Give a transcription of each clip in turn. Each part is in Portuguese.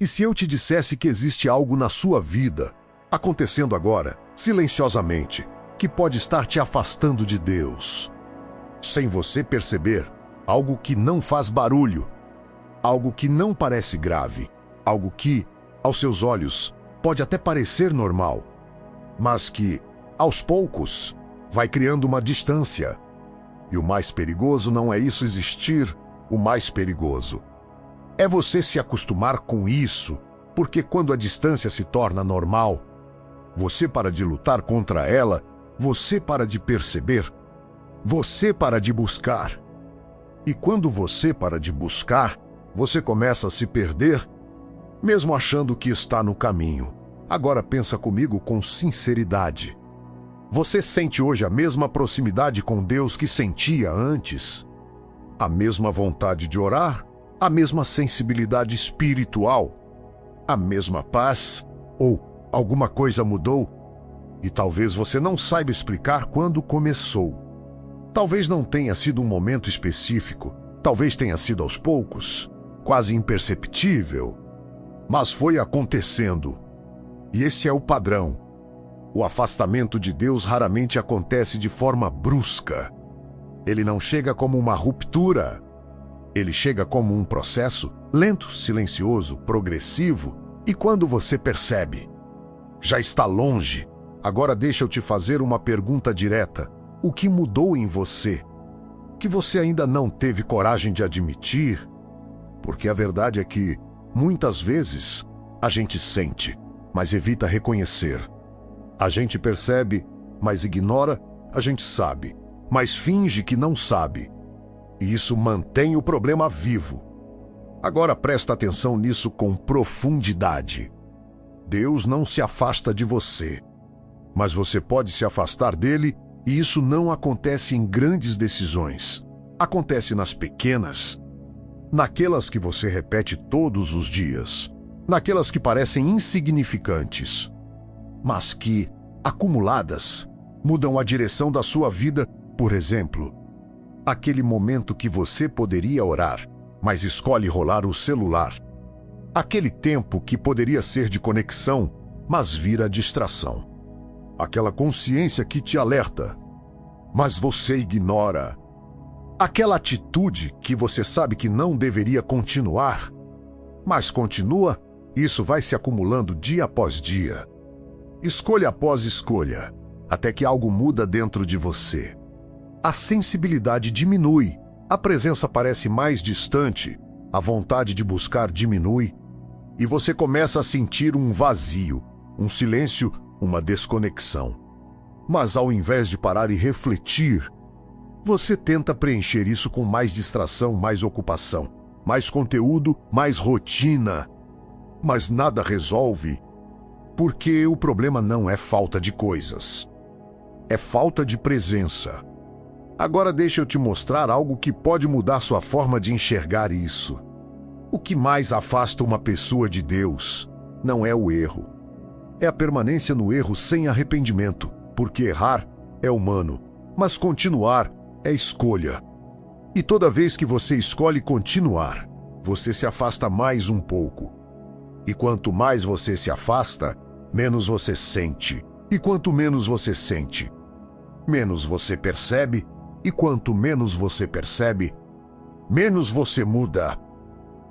E se eu te dissesse que existe algo na sua vida, acontecendo agora, silenciosamente, que pode estar te afastando de Deus? Sem você perceber, algo que não faz barulho, algo que não parece grave, algo que, aos seus olhos, pode até parecer normal, mas que, aos poucos, vai criando uma distância. E o mais perigoso não é isso existir, o mais perigoso é você se acostumar com isso, porque quando a distância se torna normal, você para de lutar contra ela, você para de perceber, você para de buscar. E quando você para de buscar, você começa a se perder, mesmo achando que está no caminho. Agora pensa comigo com sinceridade. Você sente hoje a mesma proximidade com Deus que sentia antes? A mesma vontade de orar? A mesma sensibilidade espiritual? A mesma paz? Ou alguma coisa mudou? E talvez você não saiba explicar quando começou. Talvez não tenha sido um momento específico, talvez tenha sido aos poucos, quase imperceptível, mas foi acontecendo. E esse é o padrão. O afastamento de Deus raramente acontece de forma brusca. Ele não chega como uma ruptura. Ele chega como um processo lento, silencioso, progressivo, e quando você percebe, já está longe. Agora deixa eu te fazer uma pergunta direta. O que mudou em você? Que você ainda não teve coragem de admitir? Porque a verdade é que, muitas vezes, a gente sente, mas evita reconhecer. A gente percebe, mas ignora. A gente sabe, mas finge que não sabe. E isso mantém o problema vivo. Agora presta atenção nisso com profundidade. Deus não se afasta de você, mas você pode se afastar dele, e isso não acontece em grandes decisões. Acontece nas pequenas, naquelas que você repete todos os dias, naquelas que parecem insignificantes, mas que, acumuladas, mudam a direção da sua vida. Por exemplo, aquele momento que você poderia orar, mas escolhe rolar o celular. Aquele tempo que poderia ser de conexão, mas vira distração. Aquela consciência que te alerta, mas você ignora. Aquela atitude que você sabe que não deveria continuar, mas continua. Isso vai se acumulando dia após dia, escolha após escolha, até que algo muda dentro de você. A sensibilidade diminui, a presença parece mais distante, a vontade de buscar diminui, e você começa a sentir um vazio, um silêncio, uma desconexão. Mas ao invés de parar e refletir, você tenta preencher isso com mais distração, mais ocupação, mais conteúdo, mais rotina. Mas nada resolve, porque o problema não é falta de coisas, é falta de presença. Agora deixa eu te mostrar algo que pode mudar sua forma de enxergar isso. O que mais afasta uma pessoa de Deus não é o erro, é a permanência no erro sem arrependimento, porque errar é humano, mas continuar é escolha. E toda vez que você escolhe continuar, você se afasta mais um pouco. E quanto mais você se afasta, menos você sente. E quanto menos você sente, menos você percebe. E quanto menos você percebe, menos você muda.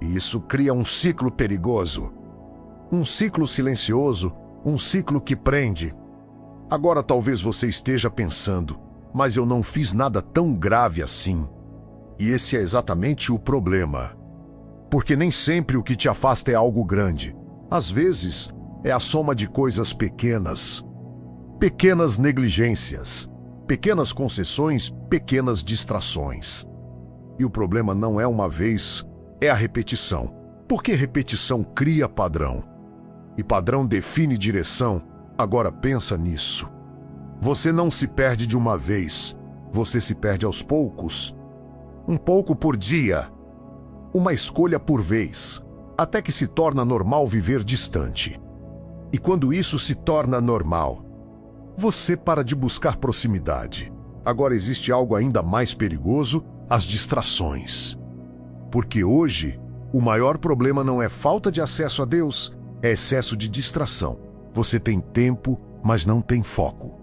E isso cria um ciclo perigoso. Um ciclo silencioso, um ciclo que prende. Agora talvez você esteja pensando, mas eu não fiz nada tão grave assim. E esse é exatamente o problema. Porque nem sempre o que te afasta é algo grande. Às vezes, é a soma de coisas pequenas. Pequenas negligências, pequenas concessões, pequenas distrações. E o problema não é uma vez, é a repetição. Porque repetição cria padrão. E padrão define direção. Agora pensa nisso. Você não se perde de uma vez. Você se perde aos poucos. Um pouco por dia. Uma escolha por vez. Até que se torna normal viver distante. E quando isso se torna normal, você para de buscar proximidade. Agora existe algo ainda mais perigoso: as distrações. Porque hoje, O maior problema não é falta de acesso a Deus, é excesso de distração. Você tem tempo, mas não tem foco.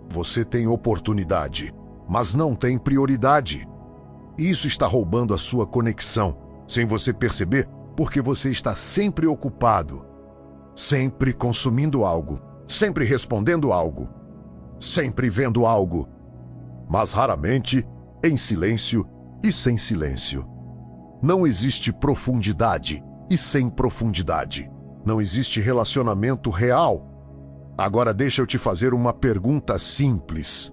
Você tem oportunidade, mas não tem prioridade. Isso está roubando a sua conexão, sem você perceber, porque você está sempre ocupado, sempre consumindo algo, sempre respondendo algo, sempre vendo algo, mas raramente em silêncio e sem silêncio. Não existe profundidade e sem profundidade. Não existe relacionamento real. Agora deixa eu te fazer uma pergunta simples.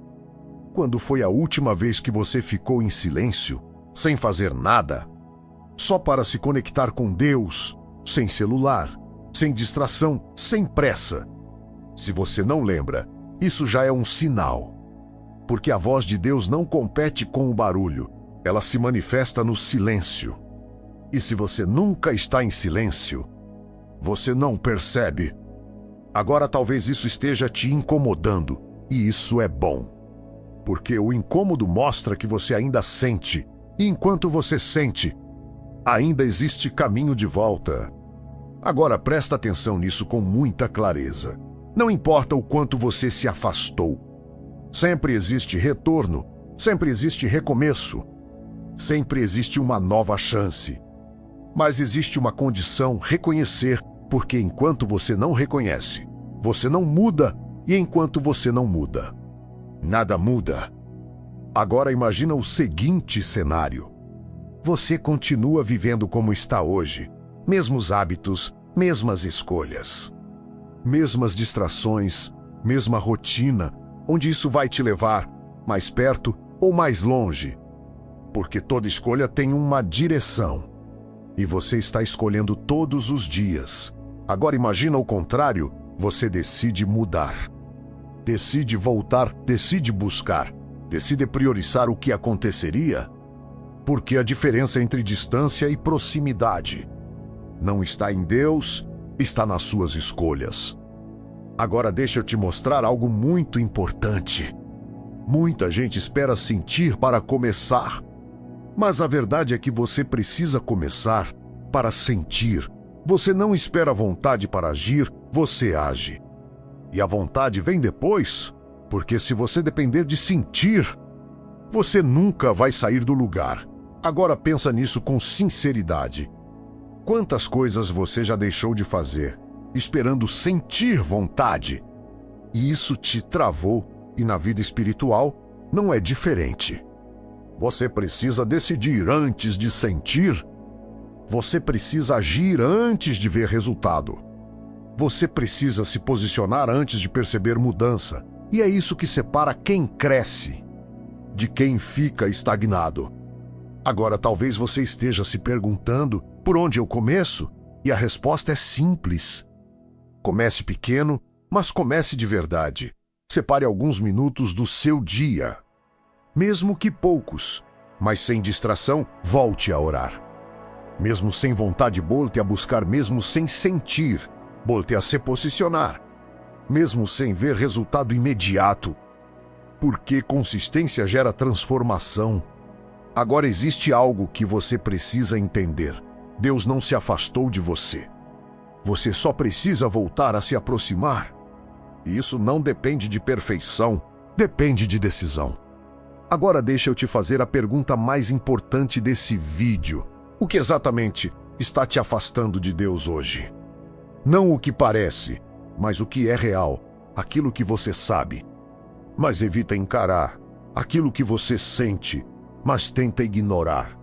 Quando foi a última vez que você ficou em silêncio, sem fazer nada, só para se conectar com Deus, sem celular, sem distração, sem pressa? Se você não lembra, isso já é um sinal. Porque a voz de Deus não compete com o barulho, ela se manifesta no silêncio. E se você nunca está em silêncio, você não percebe. Agora talvez isso esteja te incomodando, e isso é bom. Porque o incômodo mostra que você ainda sente, e enquanto você sente, ainda existe caminho de volta. Agora presta atenção nisso com muita clareza. Não importa o quanto você se afastou. Sempre existe retorno, sempre existe recomeço, sempre existe uma nova chance. Mas existe uma condição: reconhecer, porque enquanto você não reconhece, você não muda, e enquanto você não muda, nada muda. Agora imagina o seguinte cenário. Você continua vivendo como está hoje, mesmos hábitos, mesmas escolhas, mesmas distrações, mesma rotina. Onde isso vai te levar? Mais perto ou mais longe? Porque toda escolha tem uma direção. E você está escolhendo todos os dias. Agora imagina o contrário, você decide mudar. Decide voltar, decide buscar, decide priorizar o que aconteceria. Porque a diferença entre distância e proximidade não está em Deus, está nas suas escolhas. Agora deixa eu te mostrar algo muito importante. Muita gente espera sentir para começar. Mas a verdade é que você precisa começar para sentir. Você não espera a vontade para agir, você age. E a vontade vem depois, porque se você depender de sentir, você nunca vai sair do lugar. Agora pensa nisso com sinceridade. Quantas coisas você já deixou de fazer, esperando sentir vontade? E isso te travou, e na vida espiritual não é diferente. Você precisa decidir antes de sentir. Você precisa agir antes de ver resultado. Você precisa se posicionar antes de perceber mudança. E é isso que separa quem cresce de quem fica estagnado. Agora talvez você esteja se perguntando por onde eu começo? E a resposta é simples. Comece pequeno, mas comece de verdade. Separe alguns minutos do seu dia. Mesmo que poucos, mas sem distração, volte a orar. Mesmo sem vontade, volte a buscar. Mesmo sem sentir, volte a se posicionar. Mesmo sem ver resultado imediato. Porque consistência gera transformação. Agora existe algo que você precisa entender. Deus não se afastou de você. Você só precisa voltar a se aproximar. E isso não depende de perfeição, depende de decisão. Agora deixa eu te fazer a pergunta mais importante desse vídeo. O que exatamente está te afastando de Deus hoje? Não o que parece, mas o que é real, aquilo que você sabe. Mas evita encarar aquilo que você sente, mas tenta ignorar.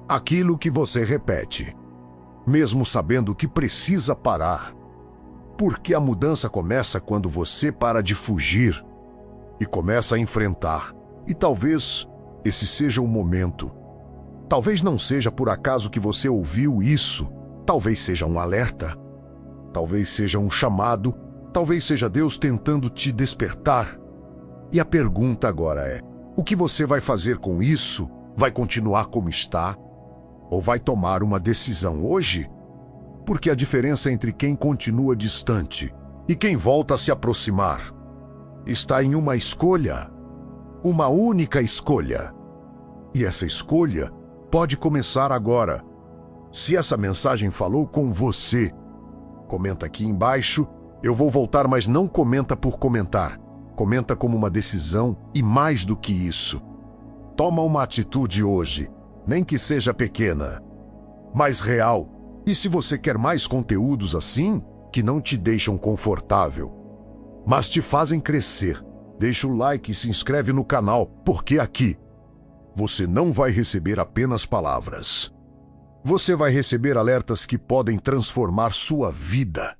Aquilo que você repete, mesmo sabendo que precisa parar. Porque a mudança começa quando você para de fugir e começa a enfrentar. E talvez esse seja o momento. Talvez não seja por acaso que você ouviu isso. Talvez seja um alerta. Talvez seja um chamado. Talvez seja Deus tentando te despertar. E a pergunta agora é: o que você vai fazer com isso? Vai continuar como está? Ou vai tomar uma decisão hoje? Porque a diferença entre quem continua distante e quem volta a se aproximar está em uma escolha. Uma única escolha. E essa escolha pode começar agora. Se essa mensagem falou com você, comenta aqui embaixo. Eu vou voltar, mas não comenta por comentar. Comenta como uma decisão e mais do que isso. Toma uma atitude hoje, nem que seja pequena, mas real. E se você quer mais conteúdos assim, que não te deixam confortável, mas te fazem crescer, deixa o like e se inscreve no canal, porque aqui você não vai receber apenas palavras. Você vai receber alertas que podem transformar sua vida.